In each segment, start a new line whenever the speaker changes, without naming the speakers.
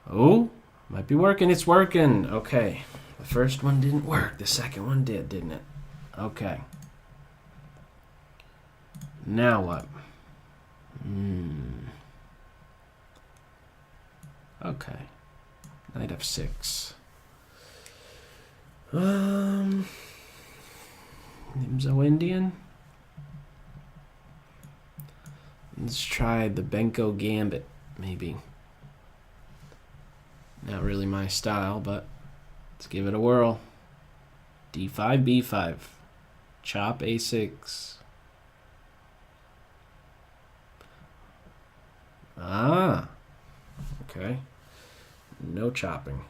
Oh, might be working. It's working. Okay. The first one didn't work. The second one did, didn't it? Okay. Now what? Okay. Knight f6. Nimzo Indian. Let's try the Benko Gambit, maybe. Not really my style, but let's give it a whirl. D5, B5. Chop A6. Ah. Okay. No chopping.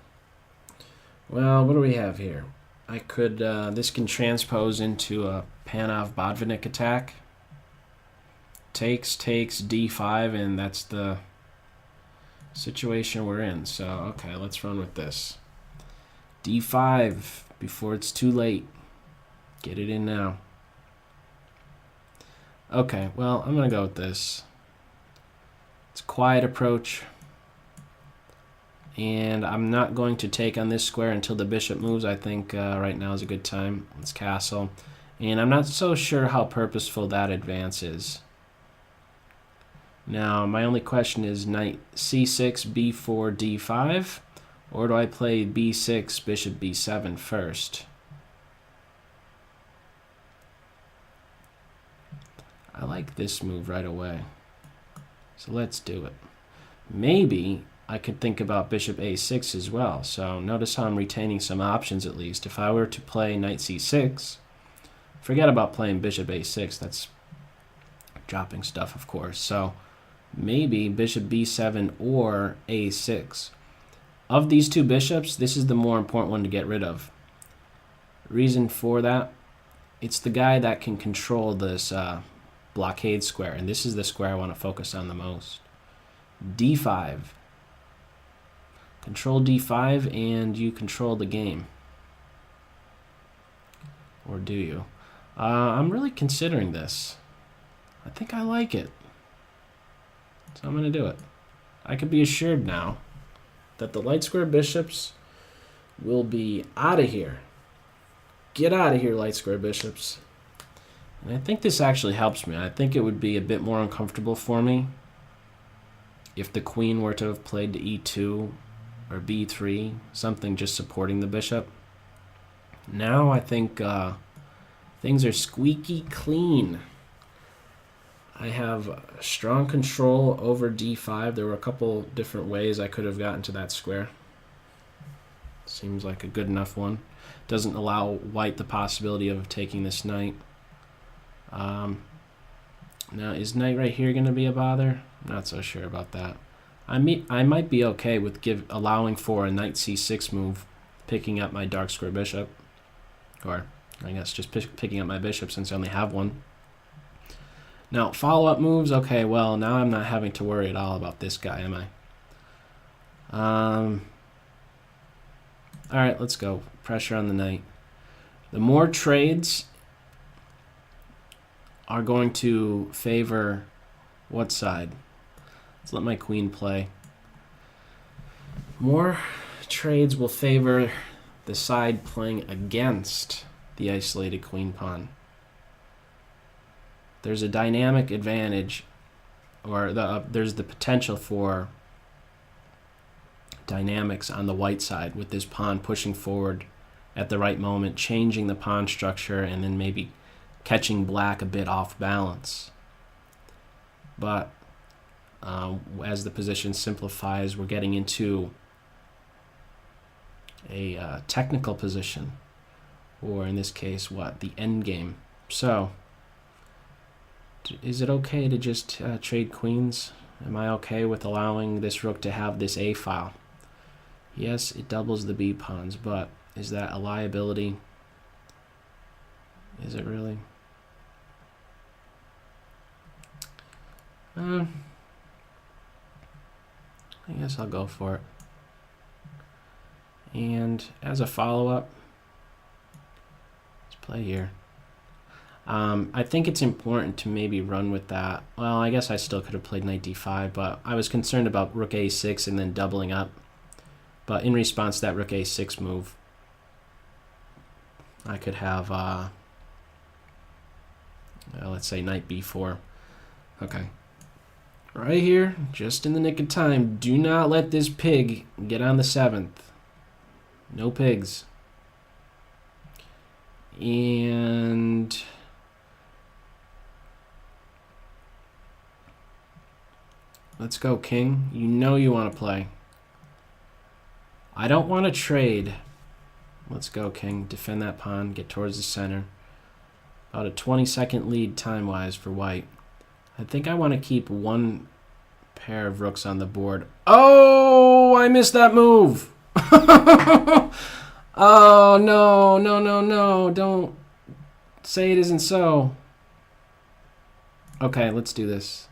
Well, what do we have here? I could, this can transpose into a Panov-Botvinnik attack. Takes, D5, and that's the situation we're in. So, okay, let's run with this. D5 before it's too late. Get it in now. Okay, well, I'm going to go with this. It's a quiet approach. And I'm not going to take on this square until the bishop moves. I think right now is a good time. Let's castle. And I'm not so sure how purposeful that advance is. Now, my only question is knight c6, b4, d5, or do I play b6, bishop b7 first? I like this move right away, so let's do it. Maybe I could think about bishop a6 as well, so notice how I'm retaining some options at least. If I were to play knight c6, forget about playing bishop a6, that's dropping stuff, of course, so maybe bishop b7 or a6. Of these two bishops, this is the more important one to get rid of. Reason for that, it's the guy that can control this blockade square, and this is the square I want to focus on the most. d5. Control d5 and you control the game. Or do you? I'm really considering this. I think I like it. So I'm going to do it. I can be assured now that the light square bishops will be out of here. Get out of here, light square bishops. And I think this actually helps me. I think it would be a bit more uncomfortable for me if the queen were to have played to e2 or b3, something just supporting the bishop. Now I think things are squeaky clean. I have strong control over d5. There were a couple different ways I could have gotten to that square. Seems like a good enough one. Doesn't allow white the possibility of taking this knight. Now, is knight right here going to be a bother? I'm not so sure about that. I might be okay with allowing for a knight c6 move, picking up my dark square bishop. Or, I guess, just picking up my bishop since I only have one. Now, follow-up moves, okay, well, now I'm not having to worry at all about this guy, am I? Alright, let's go. Pressure on the knight. The more trades are going to favor what side? Let's let my queen play. More trades will favor the side playing against the isolated queen pawn. There's a dynamic advantage, or there's the potential for dynamics on the white side with this pawn pushing forward at the right moment, changing the pawn structure, and then maybe catching black a bit off balance. But as the position simplifies, we're getting into a technical position, or in this case, what? The end game. So, is it okay to just trade queens? Am I okay with allowing this rook to have this A file? Yes, it doubles the B pawns, but is that a liability? Is it really? I guess I'll go for it. And as a follow-up, let's play here. I think it's important to maybe run with that. Well, I guess I still could have played knight d5, but I was concerned about rook a6 and then doubling up. But in response to that rook a6 move, I could have, let's say knight b4. Okay. Right here, just in the nick of time. Do not let this pig get on the 7th. No pigs. And let's go, king. You know you want to play. I don't want to trade. Let's go, king. Defend that pawn. Get towards the center. About a 20-second lead time-wise for white. I think I want to keep one pair of rooks on the board. Oh, I missed that move. Oh, no, no, no, no. Don't say it isn't so. Okay, let's do this.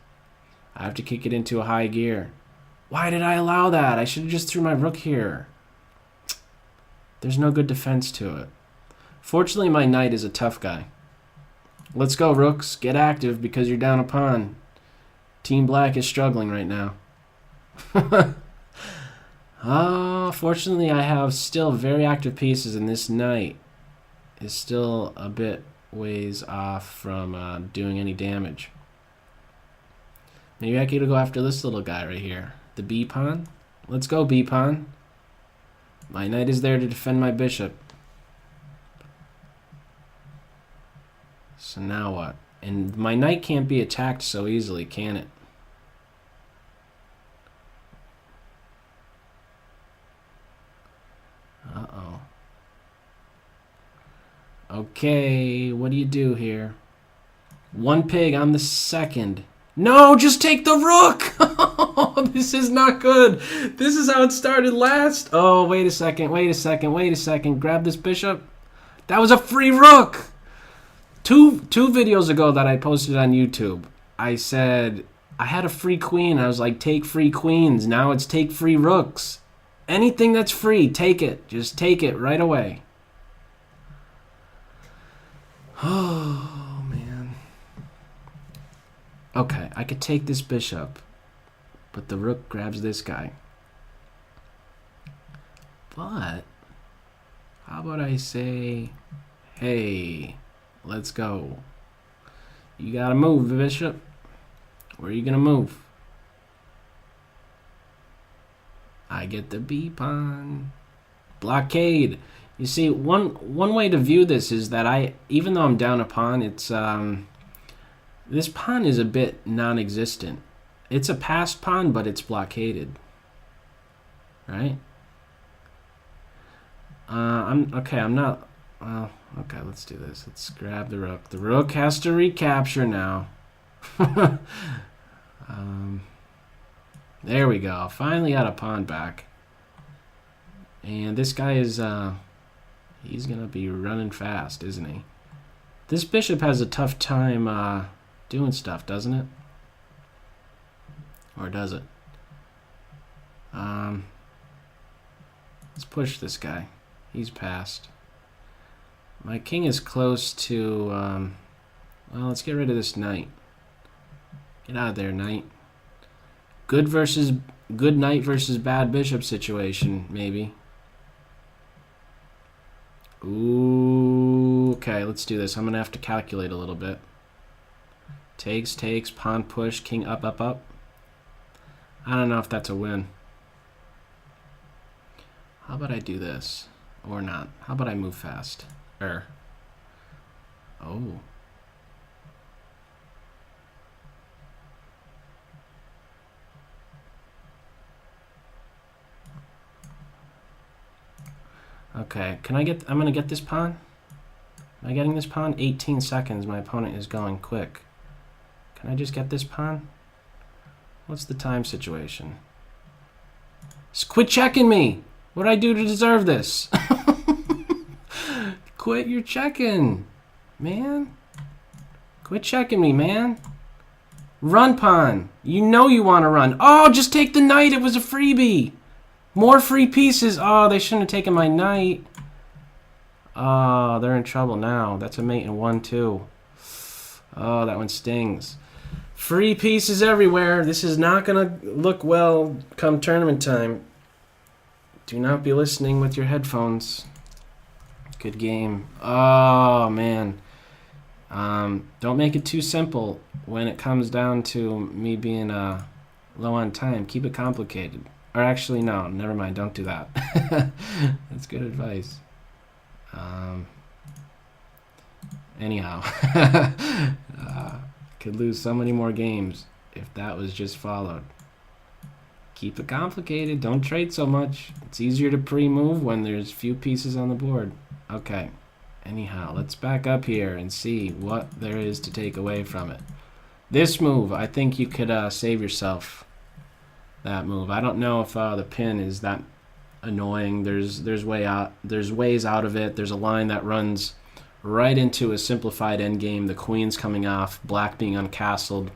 I have to kick it into a high gear. Why did I allow that? I should have just threw my rook here. There's no good defense to it. Fortunately, my knight is a tough guy. Let's go, rooks. Get active because you're down a pawn. Team Black is struggling right now. Fortunately, I have still very active pieces, and this knight is still a bit ways off from doing any damage. Maybe I could go after this little guy right here. The B pawn. Let's go, B pawn. My knight is there to defend my bishop. So now what? And my knight can't be attacked so easily, can it? Uh-oh. Okay, what do you do here? One pig on the 2nd. No, just take the rook! This is not good. This is how it started last. Oh, wait a second, wait a second, wait a second. Grab this bishop. That was a free rook! Two videos ago that I posted on YouTube, I said I had a free queen. I was like, take free queens. Now it's take free rooks. Anything that's free, take it. Just take it right away. Oh, man. Okay, I could take this bishop, but the rook grabs this guy. But how about I say, hey, let's go. You gotta move, bishop. Where are you gonna move? I get the B pawn. Blockade. You see, one way to view this is that even though I'm down a pawn, it's this pawn is a bit non-existent. It's a passed pawn, but it's blockaded. Right? I'm not. Well, okay, let's do this. Let's grab the rook. The rook has to recapture now. There we go. Finally got a pawn back. And this guy is, he's going to be running fast, isn't he? This bishop has a tough time doing stuff, doesn't it? Or does it? Let's push this guy. He's passed. My king is close to, well, let's get rid of this knight. Get out of there, knight. Good knight versus bad bishop situation, maybe. Ooh, okay, let's do this. I'm going to have to calculate a little bit. Takes, pawn push, king up, up, up. I don't know if that's a win. How about I do this? Or not? How about I move fast? Oh. Okay, I'm gonna get this pawn. Am I getting this pawn? 18 seconds, my opponent is going quick. Can I just get this pawn? What's the time situation? Just quit checking me! What'd I do to deserve this? Quit your checking, man. Quit checking me, man. Run, pawn. You know you want to run. Oh, just take the knight. It was a freebie. More free pieces. Oh, they shouldn't have taken my knight. Oh, they're in trouble now. That's a mate in 1-2. Oh, that one stings. Free pieces everywhere. This is not going to look well come tournament time. Do not be listening with your headphones. Good game. Oh, man. Don't make it too simple when it comes down to me being low on time. Keep it complicated. Or actually, no, never mind. Don't do that. That's good advice. Anyhow, could lose so many more games if that was just followed. Keep it complicated. Don't trade so much. It's easier to pre-move when there's few pieces on the board. Okay. Anyhow, let's back up here and see what there is to take away from it. This move, I think you could save yourself that move. I don't know if the pin is that annoying. There's ways out of it. There's a line that runs right into a simplified endgame. The queen's coming off, black being uncastled.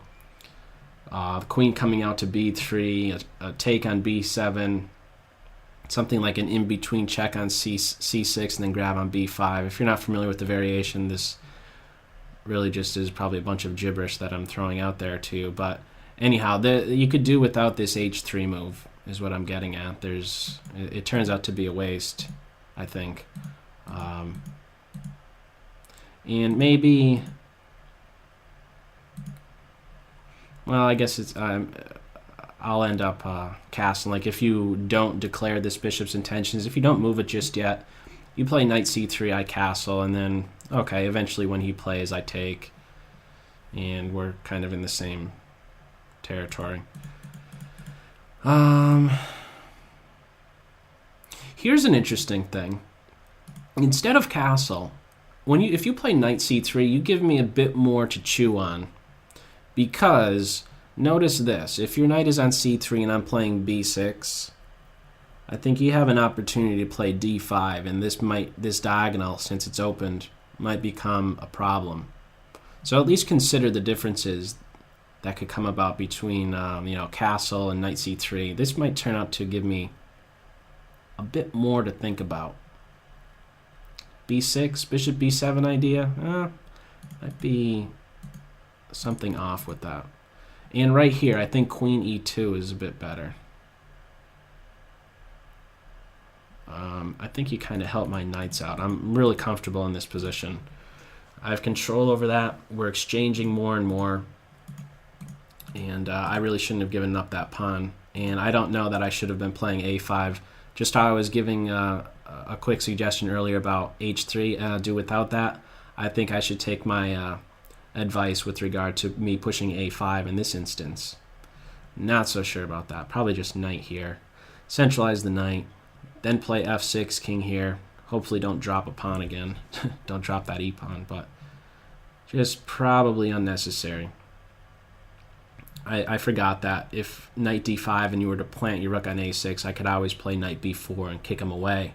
Queen coming out to b3, a take on b7, something like an in-between check on c6 and then grab on b5. If you're not familiar with the variation, this really just is probably a bunch of gibberish that I'm throwing out there to you. But anyhow, you could do without this h3 move is what I'm getting at. It turns out to be a waste, I think. And maybe... Well, I guess it's I'll end up castling. Like if you don't declare this bishop's intentions, if you don't move it just yet, you play knight c3, I castle, and then okay, eventually when he plays, I take, and we're kind of in the same territory. Here's an interesting thing. Instead of castle, if you play knight c3, you give me a bit more to chew on. Because, notice this, if your knight is on c3 and I'm playing b6, I think you have an opportunity to play d5, and this diagonal, since it's opened, might become a problem. So at least consider the differences that could come about between castle and knight c3. This might turn out to give me a bit more to think about. b6, bishop b7 idea, might be something off with that. And right here, I think queen e2 is a bit better. I think you kind of help my knights out. I'm really comfortable in this position. I have control over that. We're exchanging more and more. And I really shouldn't have given up that pawn. And I don't know that I should have been playing a5. Just how I was giving a quick suggestion earlier about h3, do without that. I think I should take my advice with regard to me pushing a5 in this instance. Not so sure about that. Probably just knight here. Centralize the knight. Then play f6, king here. Hopefully don't drop a pawn again. Don't drop that e-pawn, but just probably unnecessary. I forgot that if knight d5 and you were to plant your rook on a6, I could always play knight b4 and kick him away.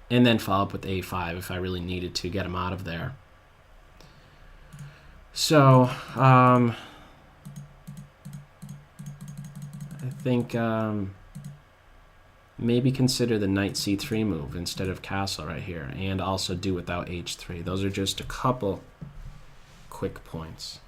And then follow up with a5 if I really needed to get him out of there. So, I think maybe consider the knight c3 move instead of castle right here, and also do without h3. Those are just a couple quick points.